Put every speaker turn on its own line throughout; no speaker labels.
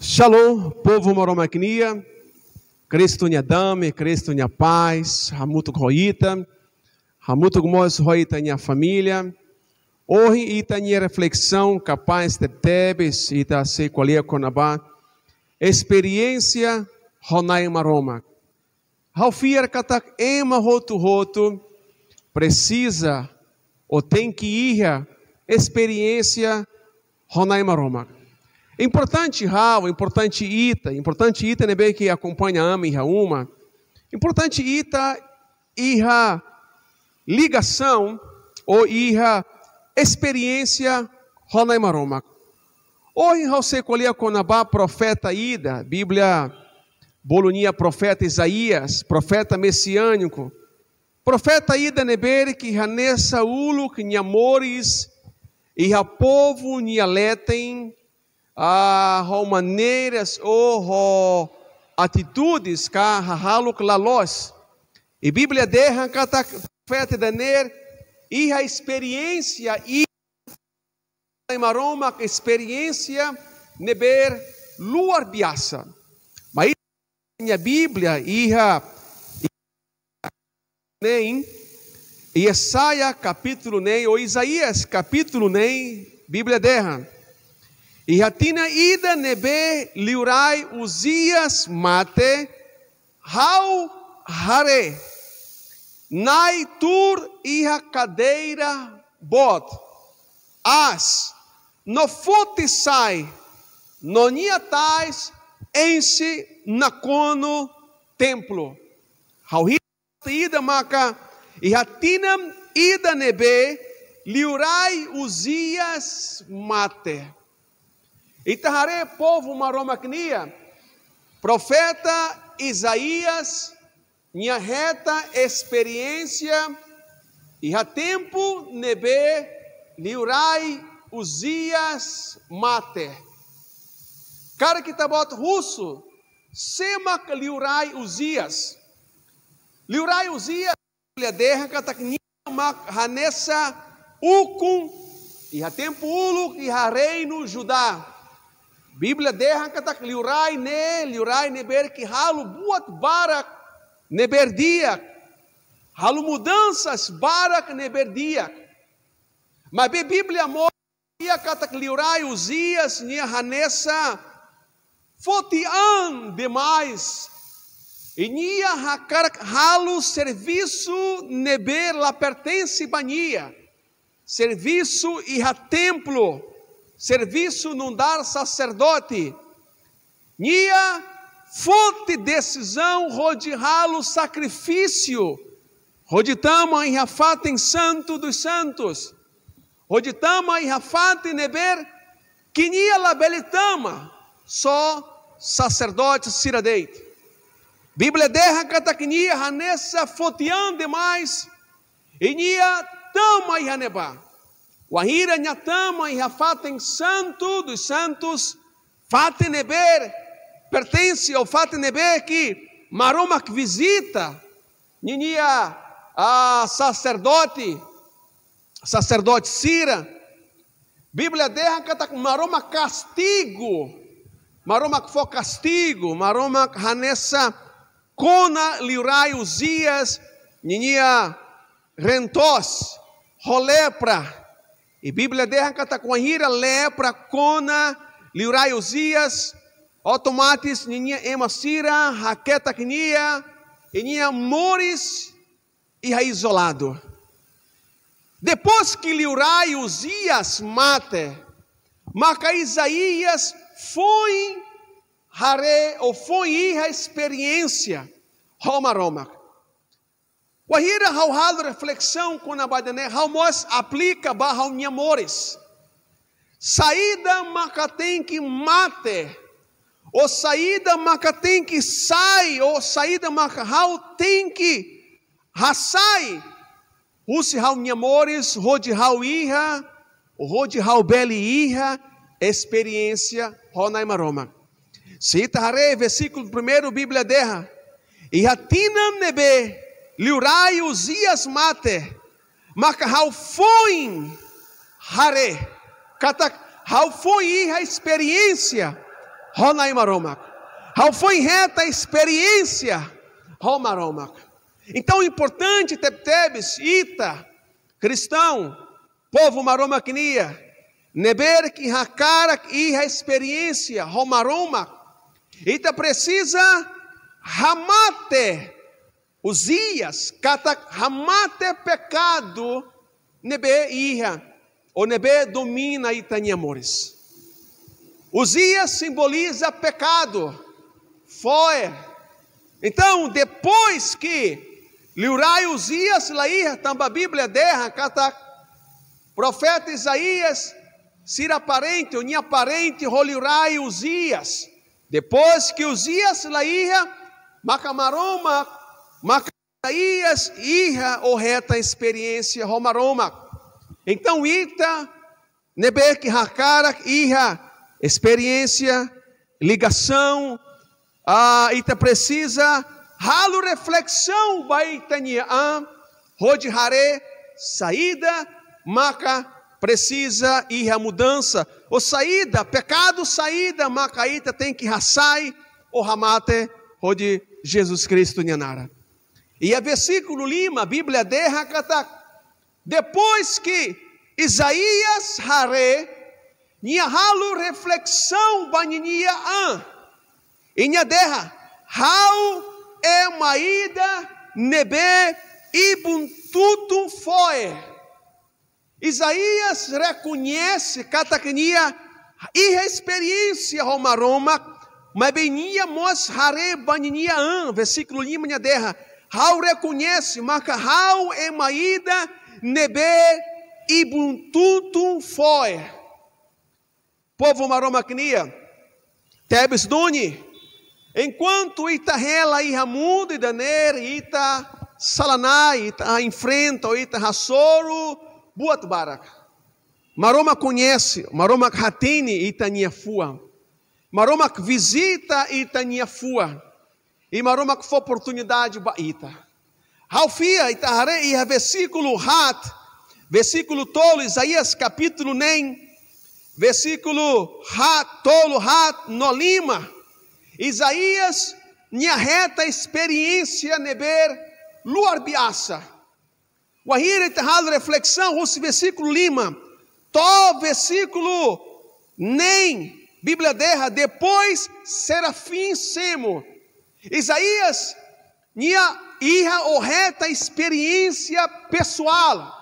Shalom, povo Moromacnia, Cristo nha dame, Cristo nha paz, Hamuto Roita, Hamuto Gmos Roita nha família. Hoje ita nha reflexão capaz de tebes ita se qualia conabá experiência Honai Maroma. Haufir katak ema roto precisa ou tem que ir experiência Honai Maroma. Importante ita nebe que acompanha a e uma. Importante ita iha ligação ou iha experiência Honai Maroma. Hoje você colhia com a profeta Ida, Bíblia Bolonia profeta Isaías, profeta messiânico. Profeta Ida nebe que hanessa ulu que amores e a povo nialetem maneiras ou atitudes que haluk lalos. E Bíblia derra kata profeta daner e a experiência e maroma experiência neber luar biasa. Mas a Bíblia nem Isaías capítulo nem ou Isaías capítulo nem Bíblia derra. E hatina ida nebe liurai Uzias mate hau hare nai tur iha cadeira bot as no fote sai no niatais ense nacono templo hau ida maca e hatina ida nebe liurai Uzias mate. Itahare povo maromacnia, profeta Isaías, minha reta experiência, e há tempo nebe liurai Uzias mate. Cara que tabot russo, semak liurai Uzias. Liurai Uzias, Bíblia derra kataknia mak hanessa ukun, e há tempo ulu e há reino Judá. Bíblia derra katak liurai neber que halu buat barak neber dia, halu mudanças barak neber dia. Mas Bíblia mostra katak liurai Uzias nia hanessa fotian demais. E nia hakarak halu serviço neber la pertence bania. Serviço e a templo. Serviço não dar sacerdote. Nia fonte decisão rodiralo sacrifício. Roditama em rafatem santo dos santos. Roditama em rafatem neber que nia labelitama só sacerdote siradeite. Bíblia derra cataknia hanessa fotian demais. E nia tama e haneba. Wahira nyatama e rafatem santo dos santos, fateneber, pertence ao fateneber que maroma que visita, ninia a sacerdote Sira, Bíblia derra que maroma castigo, maroma que for castigo, maroma hanessa cona liurai Uzias, ninia rentos, rolepra. E Bíblia derra catacuanhira lepra cona liurai Uzias automatis ninha emasira raqueta quinia e ninha mores e isolado. Depois que liurai Uzias mate, maca Isaías foi hare ou foi a experiência Roma. Wahira hau reflexão com a badane, hau mos aplica barra o amores. Saída macatem que mate, ou saída macatem que sai, ou saída macahau tem que raçai. Usi hau amores, rode hau iha, rode hau beli iha, experiência Honai Maroma. Cita hare, versículo 1, Bíblia derra. E hatinam nebe liurai Uzias mate, macahau foi hare, katak hau foi a experiência Honaimaromak. How foi reta experiência, Homaromak. Então, importante, tebes, ita, cristão, povo maromaknia, neber que hakarak e a experiência, Homaromak. Ita precisa ramate os dias, katak ramate pecado, nebe iha, ou nebe domina itani amores. Os dias simboliza pecado, foi. Então, depois que liurai os dias, lair, tamba a Bíblia derra, katak, profeta Isaías, sira parente, unia parente, roliurai os dias. Depois que os dias lair, macamaroma, Isaías, iha, o reta experiência, Romaroma. Então, ita, nebek, hakarak, iha, experiência, ligação, ita precisa, halo reflexão, baitania, rodihare, saída, maca, precisa, iha, mudança, ou saída, pecado, saída, maca, ita tem que raçai, o ramate, rodi Jesus Cristo, nhanara. E a versículo lima, a Bíblia derra, depois que Isaías hare, nia halo reflexão baninia e nia derra, how é maída nebe ibuntutum foi. Isaías reconhece catacnia e a experiência romaroma, mas benia mos hare baninia versículo lima nia derra, how reconhece, marca how é maída nebe ibuntutum foi. Povo maromaknia, tebes duni, enquanto ita rela e ramundo e daner, ita salanai, ita enfrenta, ita rassoro, buat barak. Maroma conhece, maroma hatini, ita niafua. Maroma visita, ita niafua. E maroma que foi oportunidade baita. Halfia, ita hare, e versículo hat, versículo tolo, Isaías capítulo nem, versículo hat, tolo hat, nolima. Isaías, minha reta experiência neber, luar biasa. Wahira itahal reflexão, esse versículo lima. To versículo nem, Bíblia derra, depois serafim semo. Isaías, minha iha o reta experiência pessoal.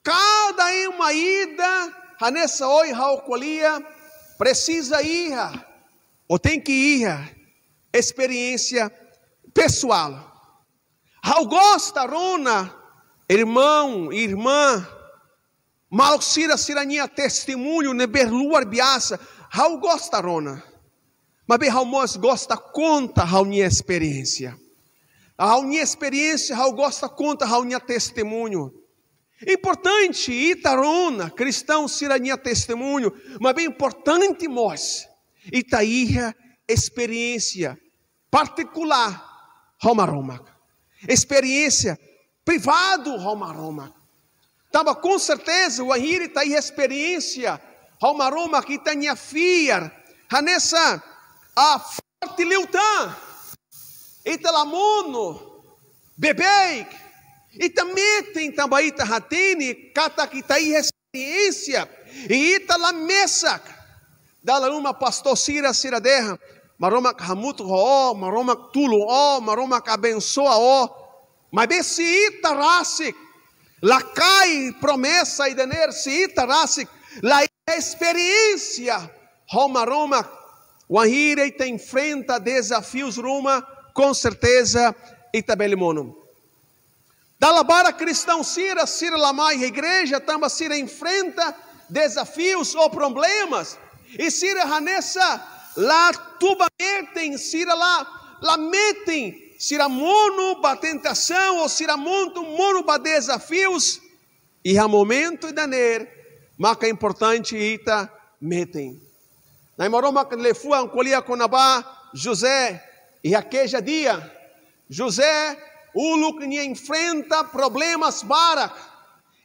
Cada uma ida, nessa oi raucolia, precisa ir, ou tem que ir, experiência pessoal. How gosta, rona, irmão, irmã, mal sirania testemunho, neberluar biasa, how gosta, rona. Mas bem, how mos gosta conta, how minha experiência. How minha experiência, how gosta conta, how minha testemunho. Importante, itarona, cristão, sirania testemunho, mas bem importante, nós, itaíra, experiência particular, Romaroma, experiência privado, Romaroma. Tava com certeza, o ahir itaí experiência, Romaroma, que tenha fiar, nessa, a forte liutã, italamono, bebê, e também tem também hatini kata kita experiência e itala mesak dala uma pastor sira derra maromak hamut ho maromak tulu o maromak abençoa o mas desse itarasik la cai promessa e dener se itarasik la experiência ho maromak wahire tem enfrenta desafios ruma com certeza itabelimono. Dalabara cristão sira lamai, a igreja também sira enfrenta desafios ou problemas. E sira hanessa lá tuba metem, sira lá metem, sira mono ba tentação ou sira mono ba desafios. E há momento de daner, maca importante ita metem. Na imoroma que le fua ancolia conabá José e aquele dia José o que enfrenta problemas barak.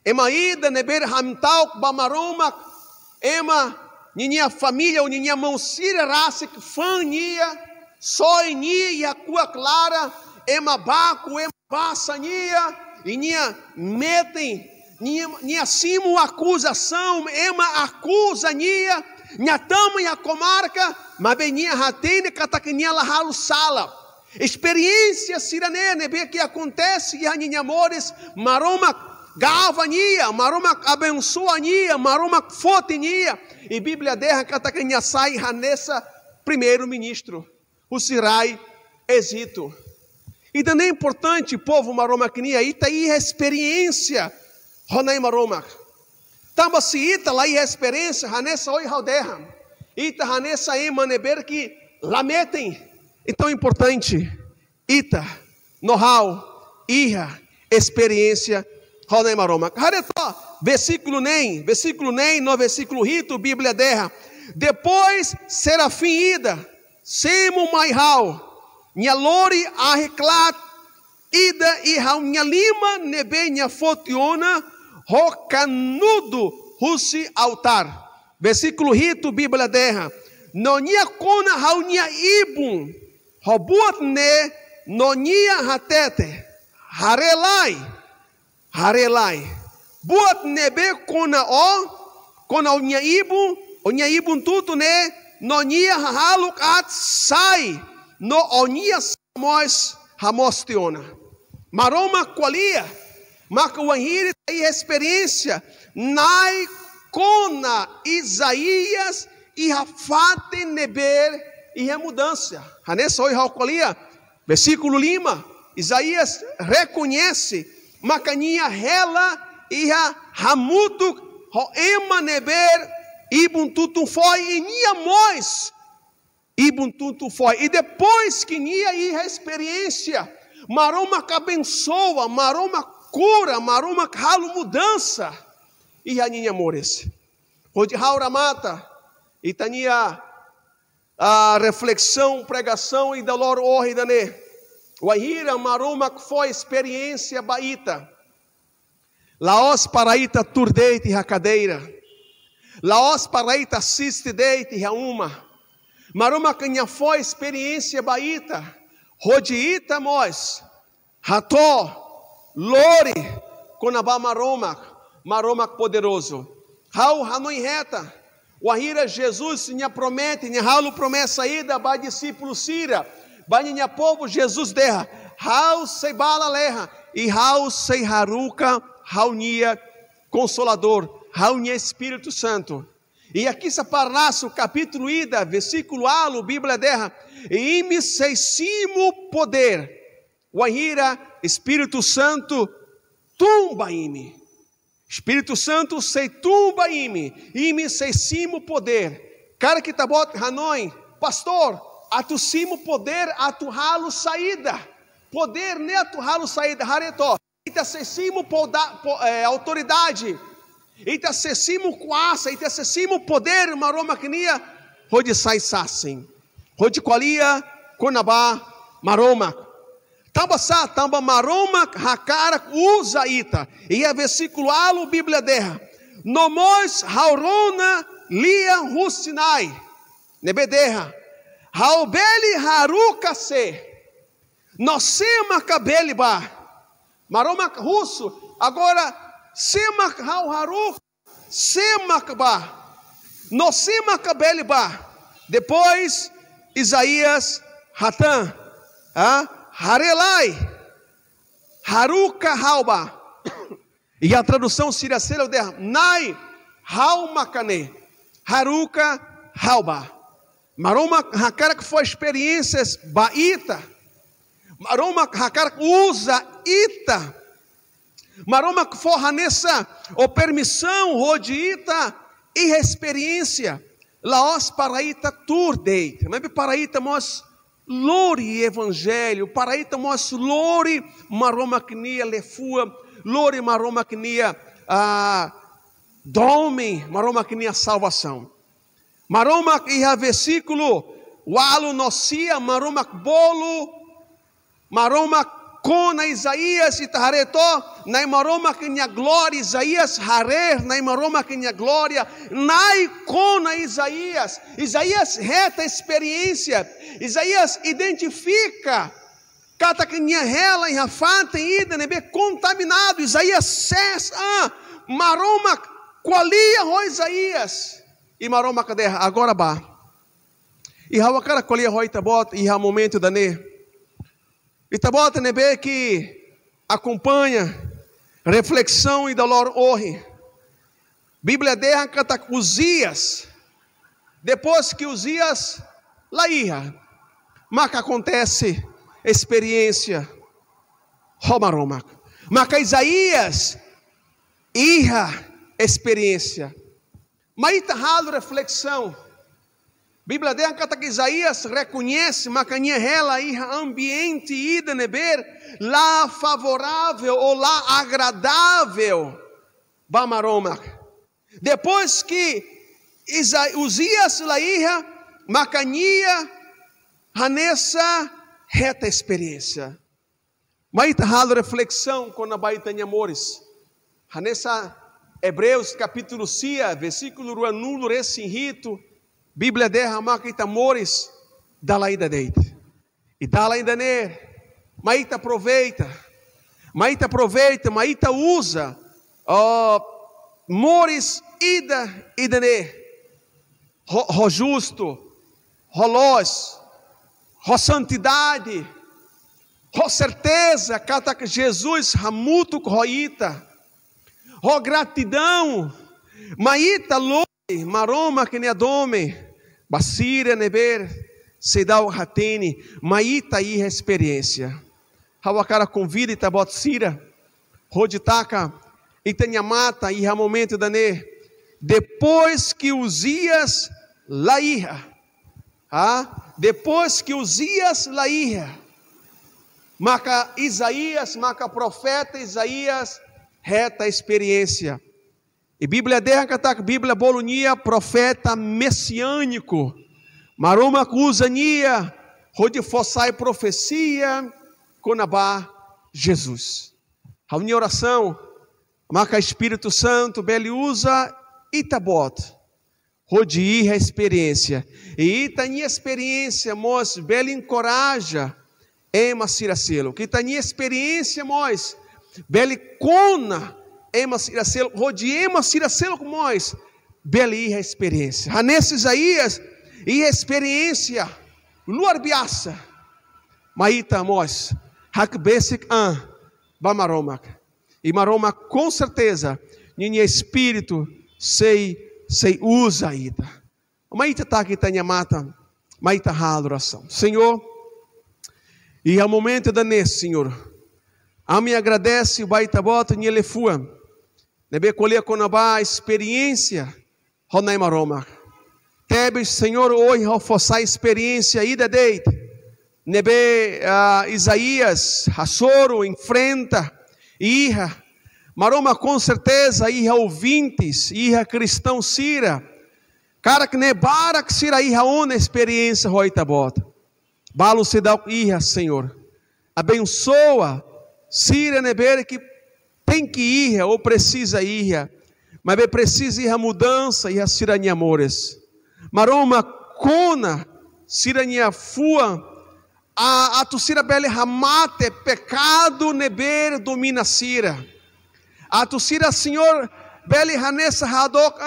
Ema ida neber hamtauk bamaromak. Ema minha família, ou minha mão sira raça que fania, só nia e a cua clara, emabaco, embasania, e minha metem, minha cimo acusação, ema acusa nia, minha tama e a comarca, mas bem minha ratene, cataquininha lahalo sala. Experiência siranene, bem que acontece, e a minha amores, maroma gavania, maroma abençoania, maroma fotinia, e Bíblia derra cataquininha sai ranessa primeiro-ministro, o Sirai Egito. E também é importante, povo maroma quinia, ita aí experiência, ronai maroma. Tamba se ita lá e experiência, ranessa oi halderra, ita ranessa emaneber que lametem. Então é importante, ita, know-how, iha, experiência, ronai maroma. Haretó, versículo nem, no versículo rito, Bíblia derra. Depois serafim ida, semo maihau, minha lori arreclat, ida e hau, minha lima nebe, minha fotiona, rocanudo, russi altar. Versículo rito, Bíblia derra. No nia kona hau nia ibum, robuat ne, no nia hatete, harelai, buat nebe kona o nia ibum tudo ne, no nia haluk at sai, no onia samos hamostiona. Maroma qualia, marca o anhiri e experiência, nai kona Isaías e rafate neber e a mudança. Hanessa oi qualia, versículo lima, Isaías reconhece, macaninha rela e a hamutu hoema neber ibuntutum foi e nia mois ibuntutum foi. E depois que nia e a experiência, maroma abençoa, maroma cura, maroma halo mudança e a ninha amores. Onde haura mata e tania a reflexão, pregação e dolor orridane. O ahira maroma que foi experiência baita. Laos paraita turdeite a cadeira. Laos paraita assiste deite a uma. Maroma que foi experiência baita. Rodiita mos. Rató. Lore. Conabá maroma poderoso. Hau hanoi reta. O ahira Jesus tinha promete, tinha halo promessa ida para discípulo Sira. Banha povo Jesus derra, hau sei bala leha, e hau sei haruka, haunia consolador, haunia Espírito Santo. E aqui se parnaço, capítulo ida, versículo alo, Bíblia derra, e ime seisimo poder, o ahira Espírito Santo, tumba ime. Espírito Santo sei tumba ime seisimo poder. Cara que tá bot Hanoi, pastor, atucimo poder, atuhalo saída. Poder ne atuhalo saída, haretó. Ita seisimo autoridade. Ita seisimo quasa, ita seisimo poder, maroma knia, rode sai sassen. Rode qualia, conabá, maroma. Tamba maroma hakara usa ita. E a versículo alo Bíblia derra. Nomos haurona lia rusinai. Nebederra. Haubeli haruka se. Nosema cabeli ba. Maroma russo. Agora sema hau haruka. Sema ba. Nosema cabeli ba. Depois Isaías Hatan. Harelai, Haruka Halba, e a tradução siriacela derra, Nai Halmakane, Haruka Halba, Maroma Hakara que foi experiências baita, Maroma Hakara usa ita, Maroma que for nessa ou permissão rodita e experiência, Laos paraíta turdeit, mas paraíta mos lore evangelho, paraíta mos lore maroma knia lefua, lore maroma knia dome, maroma knia salvação. Maroma e a versículo, o alo nocia, maroma bolo, maroma com Isaías e tahareto na maroma que minha glória Isaías harer na maroma que minha glória nai com Isaías reta experiência Isaías identifica cada que minha rela e rafante ida nebe contaminado Isaías ses maroma qualia ho Isaías e maroma cadê agora ba e hawa cara qualia ho itabot e ha momento da ne itabot nebe que acompanha reflexão e dolor hoje Bíblia derra cata Uzias depois que Uzias laia mas que acontece experiência Romaroma mas que Isaías Iha experiência mas tahalo reflexão Bíblia diz que Isaías reconhece macanha ela e ambiente ida neber lá favorável ou lá agradável bamaroma depois que Uzias lá ia macanha nessa reta experiência mas tahalo reflexão quando a baita amores nessa Hebreus capítulo 6 versículo 1 resinhito Bíblia derrama que amores da laida deite e da laida ner mas aproveita mas usa mores ida ne ro justo rolós ro santidade ro certeza cata que Jesus ramuto roita ro gratidão maita lo maroma que ne adome basira neber sedal hateni maita aí experiência hawakara convida itabot sira roditaka itanyamata e momento dane depois que Uzias laia depois que Uzias laia maca Isaías maca profeta Isaías reta experiência e Bíblia derra que Bíblia bolunia profeta messiânico maroma cusania rode fossai profecia conabá Jesus a minha oração marca Espírito Santo beli usa itabot rode ir a experiência e itania experiência mos beli encoraja ema siracelo que itania experiência mos beli cona ema siracelo rodiema siracelo com nós beli a experiência nesse Isaías e experiência luar biasa maita mos hak basic bamaroma e maroma com certeza ninha espírito sei usa ida maita tá que tanya mata maita ha oração Senhor e ao momento da nesse Senhor a me agradece o baita bota ninha lefua nebe colher conabá experiência honai maroma tebe Senhor hoje ao fossar experiência ida deite nebe Isaías Hassoro enfrenta iha maroma com certeza iha ouvintes iha cristão sira cara que nebara que sira iha uma experiência roita bota balo se dá iha Senhor abençoa sira neber que tem que ir ou precisa ir mas precisa ir a mudança e a sirania amores maroma cona sirania fua a tu sira bele ramate pecado neber domina sira a tu sira Senhor bele hanessa hadok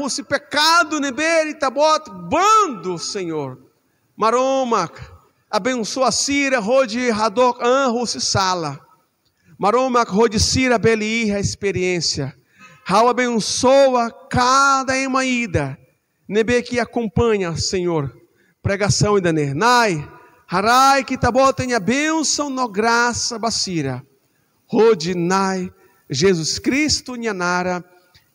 se pecado neber itabot bando Senhor maroma abençoa sira rode hadok se sala maroma rode sira bele a experiência how abençoa cada emaída nebe que acompanha Senhor pregação e daner nai harai que tabot tenha bênção no graça basira rode nai Jesus Cristo nhanara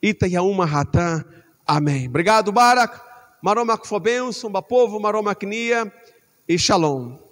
itayauma hatan amém obrigado Barak maroma que for bênção ba povo maroma knia e shalom